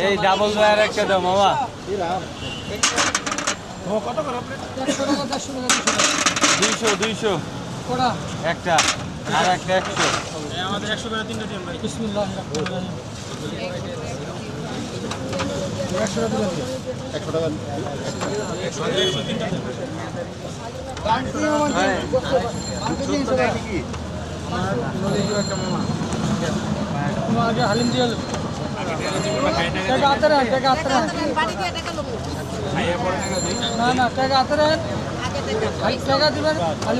এই double wire একটা দাও মামা। কত করে আপনি? 200 একটা আর একটা 100। আমাদের 100 করে তিনটা দিন ভাই। বিসমিল্লাহ রাহমানির রহিম। 100 টাকা দিবেন। 100 টাকা 100 তিনটা দিন। একটা মামা। তোমার আগে হালিম দিয়ে দাও। টাকা আতরা বাড়ি দিয়ে টাকা লবো। না টাকা আতরা আগে টাকা দিবেন।